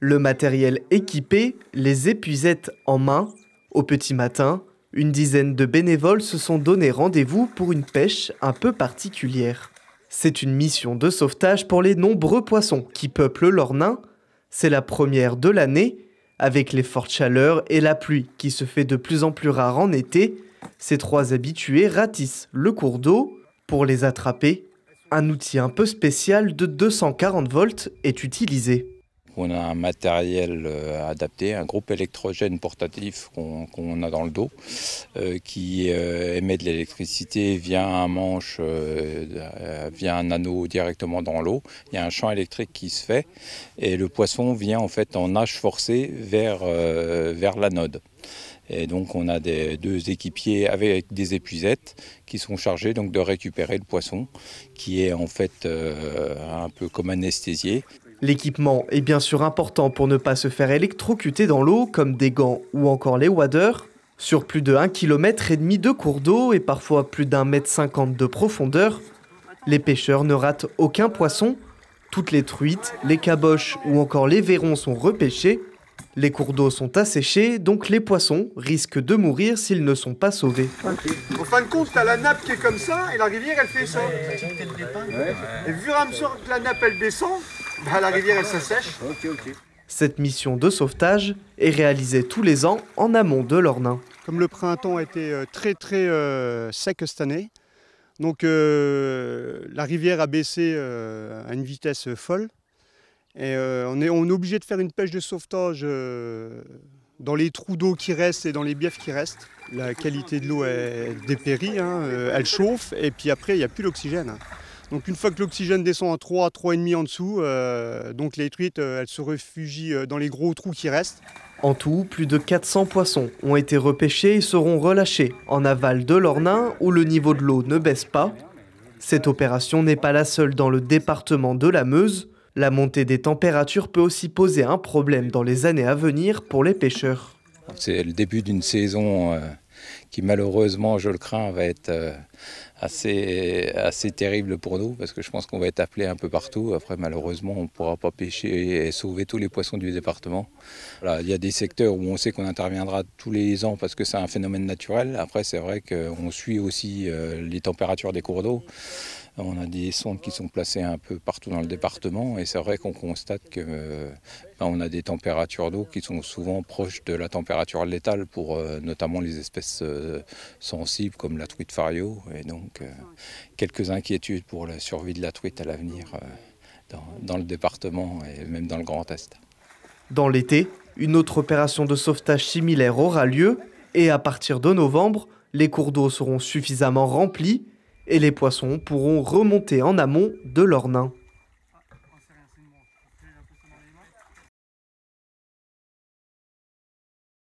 Le matériel équipé, les épuisettes en main, au petit matin, une dizaine de bénévoles se sont donné rendez-vous pour une pêche un peu particulière. C'est une mission de sauvetage pour les nombreux poissons qui peuplent l'Ornain. C'est la première de l'année. Avec les fortes chaleurs et la pluie qui se fait de plus en plus rare en été, ces trois habitués ratissent le cours d'eau pour les attraper. Un outil un peu spécial de 240 volts est utilisé. On a un matériel adapté, un groupe électrogène portatif qu'on a dans le dos, qui émet de l'électricité via un manche, via un anneau directement dans l'eau. Il y a un champ électrique qui se fait et le poisson vient en fait en nage forcée vers l'anode. Et donc on a deux équipiers avec des épuisettes qui sont chargés donc de récupérer le poisson, qui est en fait un peu comme anesthésié. L'équipement est bien sûr important pour ne pas se faire électrocuter dans l'eau, comme des gants ou encore les waders. Sur plus de 1,5 km de cours d'eau et parfois plus d'1,50 m de profondeur, les pêcheurs ne ratent aucun poisson. Toutes les truites, les caboches ou encore les vairons sont repêchés. Les cours d'eau sont asséchés, donc les poissons risquent de mourir s'ils ne sont pas sauvés. En fin de compte, t'as la nappe qui est comme ça et la rivière elle fait ça. Et vu à mesure que la nappe elle descend, la rivière elle s'assèche. Cette mission de sauvetage est réalisée tous les ans en amont de l'Ornain. Comme le printemps a été très sec cette année, donc la rivière a baissé à une vitesse folle. Et on est obligé de faire une pêche de sauvetage dans les trous d'eau qui restent et dans les biefs qui restent. La qualité de l'eau est dépérie, elle chauffe et puis après il n'y a plus d'oxygène. Donc une fois que l'oxygène descend à 3, 3,5 en dessous, donc les truites elles se réfugient dans les gros trous qui restent. En tout, plus de 400 poissons ont été repêchés et seront relâchés en aval de l'Ornain où le niveau de l'eau ne baisse pas. Cette opération n'est pas la seule dans le département de la Meuse. La montée des températures peut aussi poser un problème dans les années à venir pour les pêcheurs. C'est le début d'une saison qui malheureusement, je le crains, va être assez terrible pour nous parce que je pense qu'on va être appelé un peu partout. Après, malheureusement, on ne pourra pas pêcher et sauver tous les poissons du département. Voilà, il y a des secteurs où on sait qu'on interviendra tous les ans parce que c'est un phénomène naturel. Après, c'est vrai qu'on suit aussi les températures des cours d'eau. On a des sondes qui sont placées un peu partout dans le département et c'est vrai qu'on constate que on a des températures d'eau qui sont souvent proches de la température létale pour notamment les espèces sensibles comme la truite fario et donc quelques inquiétudes pour la survie de la truite à l'avenir dans le département et même dans le Grand Est. Dans l'été, une autre opération de sauvetage similaire aura lieu et à partir de novembre, les cours d'eau seront suffisamment remplis et les poissons pourront remonter en amont de l'Ornain.